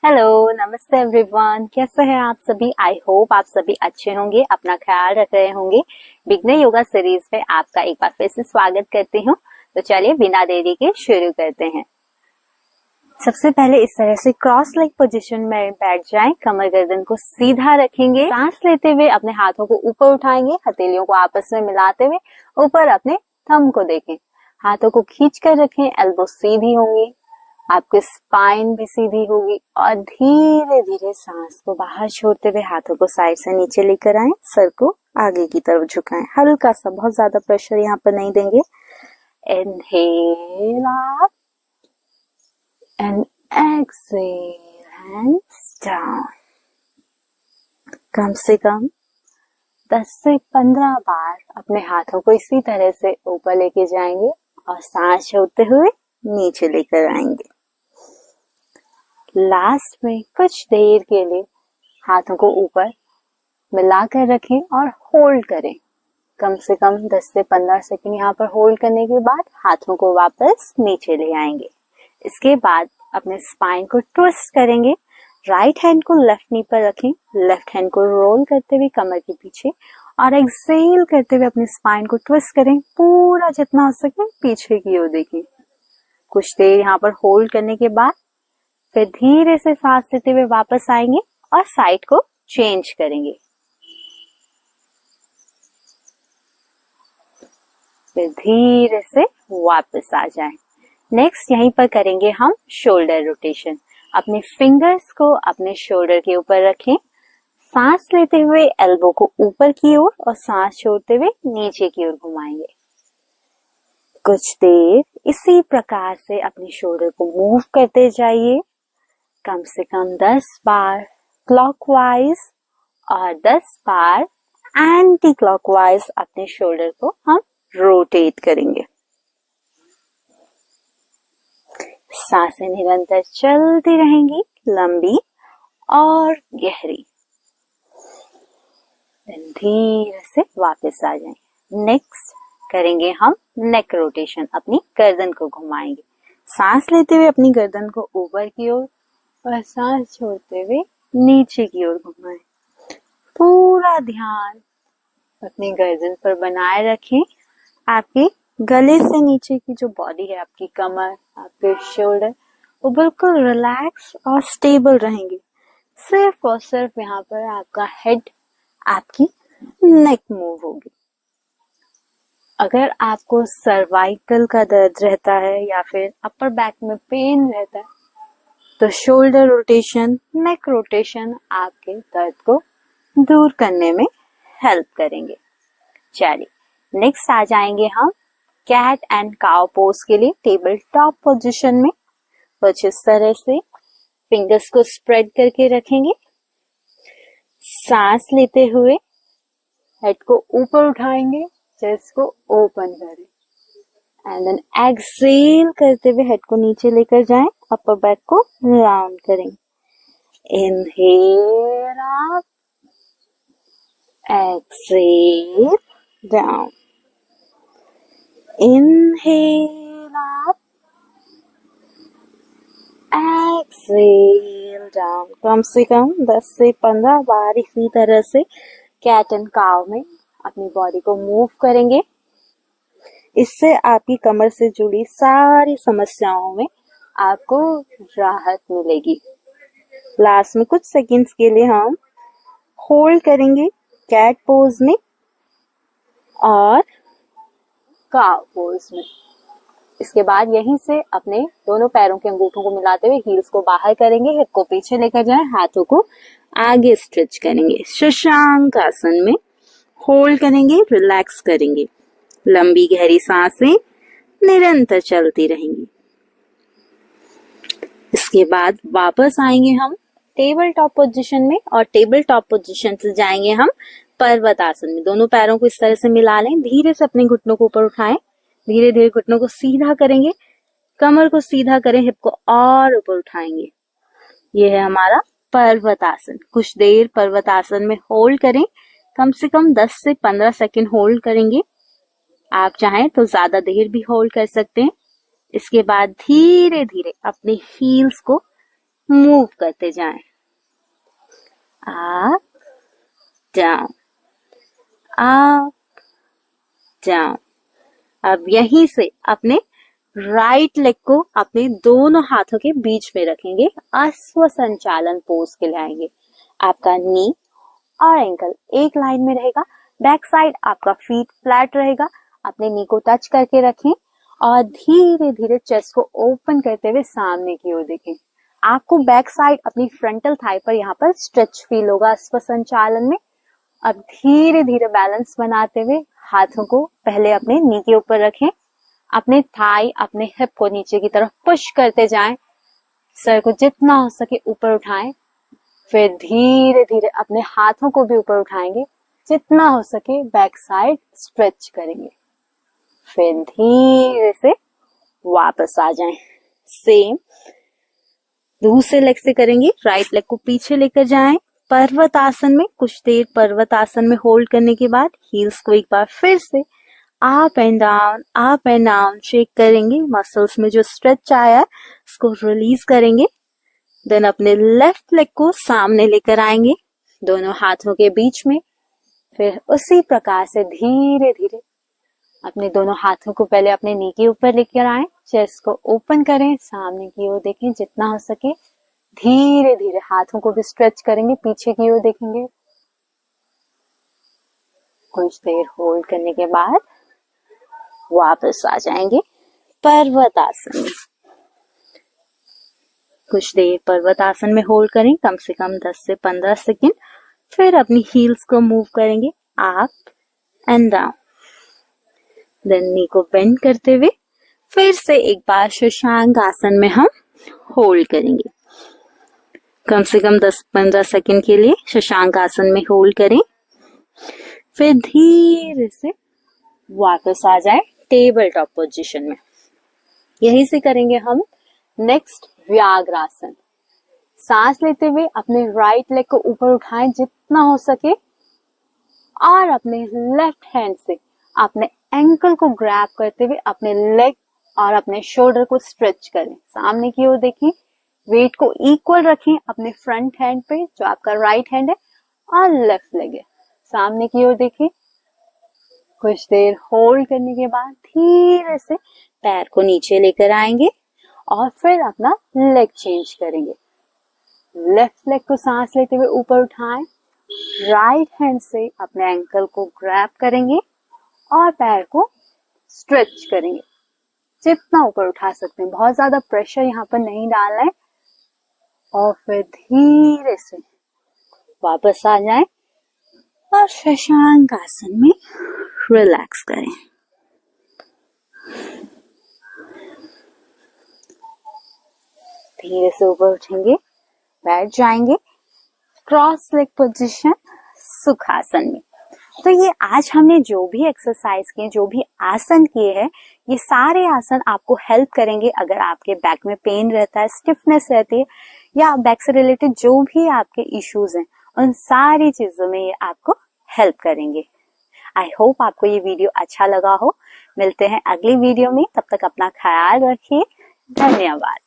Hello, नमस्ते everyone. कैसे हैं आप सभी? आई होप आप सभी अच्छे होंगे, अपना ख्याल रख रहे होंगे। बिगनर योगा सीरीज में आपका एक बार फिर से स्वागत करती हूँ। तो चलिए बिना देरी के शुरू करते हैं। सबसे पहले इस तरह से क्रॉस लेग पोजीशन में बैठ जाएं, कमर गर्दन को सीधा रखेंगे। सांस लेते हुए अपने हाथों को ऊपर उठाएंगे, हथेलियों को आपस में मिलाते हुए ऊपर अपने थंब को देखें। हाथों को खींच कर रखें, एल्बो सीधी होंगी, आपकी स्पाइन भी सीधी होगी और धीरे धीरे सांस को बाहर छोड़ते हुए हाथों को साइड से नीचे लेकर आए, सर को आगे की तरफ झुकाएं। हल्का सा, बहुत ज्यादा प्रेशर यहाँ पर नहीं देंगे। Inhale up and exhale, hands down. कम से कम 10 से 15 बार अपने हाथों को इसी तरह से ऊपर लेके जाएंगे और सांस छोड़ते हुए नीचे लेकर आएंगे। लास्ट में कुछ देर के लिए हाथों को ऊपर मिलाकर रखें और होल्ड करें। कम से कम 10 से 15 सेकंड यहाँ पर होल्ड करने के बाद हाथों को वापस नीचे ले आएंगे। इसके बाद अपने स्पाइन को ट्विस्ट करेंगे। राइट हैंड को लेफ्ट नी पर रखें, लेफ्ट हैंड को रोल करते हुए कमर के पीछे और एक्सहेल करते हुए अपने स्पाइन को ट्विस्ट करें। पूरा जितना हो सके पीछे की ओर देखें। कुछ देर यहाँ पर होल्ड करने के बाद फिर धीरे से सांस लेते हुए वापस आएंगे और साइड को चेंज करेंगे। फिर धीरे से वापस आ जाएं। नेक्स्ट यहीं पर करेंगे हम शोल्डर रोटेशन। अपने फिंगर्स को अपने शोल्डर के ऊपर रखें, सांस लेते हुए एल्बो को ऊपर की ओर और सांस छोड़ते हुए नीचे की ओर घुमाएंगे। कुछ देर इसी प्रकार से अपने शोल्डर को मूव करते जाइए। कम से कम 10 बार क्लॉकवाइज और 10 बार एंटी क्लॉकवाइज अपने शोल्डर को हम रोटेट करेंगे। सांसें निरंतर चलती रहेंगी, लंबी और गहरी। धीरे से वापस आ जाएंगे। नेक्स्ट करेंगे हम नेक रोटेशन। अपनी गर्दन को घुमाएंगे, सांस लेते हुए अपनी गर्दन को ऊपर की ओर और सांस छोड़ते हुए नीचे की ओर घुमाएं। पूरा ध्यान अपनी गर्दन पर बनाए रखें। आपके गले से नीचे की जो बॉडी है, आपकी कमर, आपके शोल्डर, वो बिल्कुल रिलैक्स और स्टेबल रहेंगे। सिर्फ और सिर्फ यहाँ पर आपका हेड, आपकी नेक मूव होगी। अगर आपको सर्वाइकल का दर्द रहता है या फिर अपर बैक में पेन रहता है तो शोल्डर रोटेशन, नेक रोटेशन आपके दर्द को दूर करने में हेल्प करेंगे। चलिए नेक्स्ट आ जाएंगे हम कैट एंड काउ पोज के लिए। टेबल टॉप पोजीशन में कुछ इस तरह से फिंगर्स को स्प्रेड करके रखेंगे। सांस लेते हुए हेड को ऊपर उठाएंगे, चेस्ट को ओपन करें एंड देन एक्सहेल करते हुए हेड को नीचे लेकर जाएं, अपर बैक को राउंड करें। Inhale up, exhale down. Inhale up, exhale down. कम से कम 10 से 15 बार इसी तरह से कैट एंड काउ में अपनी बॉडी को मूव करेंगे। इससे आपकी कमर से जुड़ी सारी समस्याओं में आपको राहत मिलेगी। लास्ट में कुछ सेकंड्स के लिए हम होल्ड करेंगे कैट पोज में और काउ पोज में। इसके बाद यहीं से अपने दोनों पैरों के अंगूठों को मिलाते हुए हील्स को बाहर करेंगे, हिप को पीछे लेकर जाएं, हाथों को आगे स्ट्रेच करेंगे। शशांक आसन में होल्ड करेंगे, रिलैक्स करेंगे। लंबी गहरी सांसें निरंतर चलती रहेंगी। इसके बाद वापस आएंगे हम टेबल टॉप पोजीशन में और टेबल टॉप पोजीशन से जाएंगे हम पर्वत आसन में। दोनों पैरों को इस तरह से मिला लें, धीरे से अपने घुटनों को ऊपर उठाएं, धीरे धीरे घुटनों को सीधा करेंगे, कमर को सीधा करें, हिप को और ऊपर उठाएंगे। यह है हमारा पर्वत आसन। कुछ देर पर्वत आसन में होल्ड करें, कम से कम 10 से 15 सेकंड होल्ड करेंगे। आप चाहें तो ज्यादा देर भी होल्ड कर सकते हैं। इसके बाद धीरे धीरे अपने हील्स को मूव करते जाएं, अप डाउन, अप डाउन। अब यहीं से अपने राइट लेग को अपने दोनों हाथों के बीच में रखेंगे, अश्व संचालन पोज के लिए आएंगे। आपका नी और एंकल एक लाइन में रहेगा, बैक साइड आपका फीट फ्लैट रहेगा। अपने नी को टच करके रखें और धीरे धीरे चेस्ट को ओपन करते हुए सामने की ओर देखें। आपको बैक साइड अपनी फ्रंटल थाई पर यहाँ पर स्ट्रेच फील होगा अश्व संचालन में। अब धीरे धीरे बैलेंस बनाते हुए हाथों को पहले अपने नी के ऊपर रखें, अपने थाई अपने हिप को नीचे की तरफ पुश करते जाएं, सर को जितना हो सके ऊपर उठाएं, फिर धीरे धीरे अपने हाथों को भी ऊपर उठाएंगे, जितना हो सके बैक साइड स्ट्रेच करेंगे, फिर धीरे से वापस आ जाएं। सेम दूसरे लेग से करेंगे, राइट लेग को पीछे लेकर जाएं, पर्वत आसन में कुछ देर पर्वत आसन में होल्ड करने के बाद हील्स को एक बार फिर से अप एंड डाउन शेक करेंगे। मसल्स में जो स्ट्रेच आया है उसको रिलीज करेंगे। देन अपने लेफ्ट लेग को सामने लेकर आएंगे दोनों हाथों के बीच में, फिर उसी प्रकार से धीरे धीरे अपने दोनों हाथों को पहले अपने नी के ऊपर लेकर आए, चेस्ट को ओपन करें, सामने की ओर देखें जितना हो सके, धीरे धीरे हाथों को भी स्ट्रेच करेंगे, पीछे की ओर देखेंगे। कुछ देर होल्ड करने के बाद वापस आ जाएंगे पर्वत आसन में। कुछ देर पर्वत आसन में होल्ड करें, कम से कम 10 से 15 सेकेंड, फिर अपनी हील्स को मूव करेंगे अप एंड डाउन। देन नी को बेंड करते हुए फिर से एक बार शशांक आसन में हम होल्ड करेंगे। कम से कम 10-15 सेकेंड के लिए शशांक आसन में होल्ड करें, फिर धीरे से वापस आ जाए टेबल टॉप पोजीशन में। यहीं से करेंगे हम नेक्स्ट व्याघ्रासन। सांस लेते हुए अपने राइट लेग को ऊपर उठाएं जितना हो सके और अपने लेफ्ट हैंड से अपने एंकल को ग्रैब करते हुए अपने लेग और अपने शोल्डर को स्ट्रेच करें, सामने की ओर देखें, वेट को इक्वल रखें अपने फ्रंट हैंड पे जो आपका राइट हैंड है और लेफ्ट लेग है, सामने की ओर देखें। कुछ देर होल्ड करने के बाद धीरे से पैर को नीचे लेकर आएंगे और फिर अपना लेग चेंज करेंगे। लेफ्ट लेग को सांस लेते हुए ऊपर उठाएं, राइट हैंड से अपने एंकल को ग्रैब करेंगे और पैर को स्ट्रेच करेंगे, जितना ऊपर उठा सकते हैं, बहुत ज्यादा प्रेशर यहाँ पर नहीं डालना है। और फिर धीरे से वापस आ जाएं और शशांक आसन में रिलैक्स करें। धीरे से ऊपर उठेंगे, बैठ जाएंगे क्रॉस लेग पोजीशन सुखासन में। तो ये आज हमने जो भी एक्सरसाइज किए, जो भी आसन किए हैं, ये सारे आसन आपको हेल्प करेंगे अगर आपके बैक में पेन रहता है, स्टिफनेस रहती है या बैक से रिलेटेड जो भी आपके इश्यूज हैं, उन सारी चीजों में ये आपको हेल्प करेंगे। आई होप आपको ये वीडियो अच्छा लगा हो। मिलते हैं अगली वीडियो में, तब तक अपना ख्याल रखिए। धन्यवाद।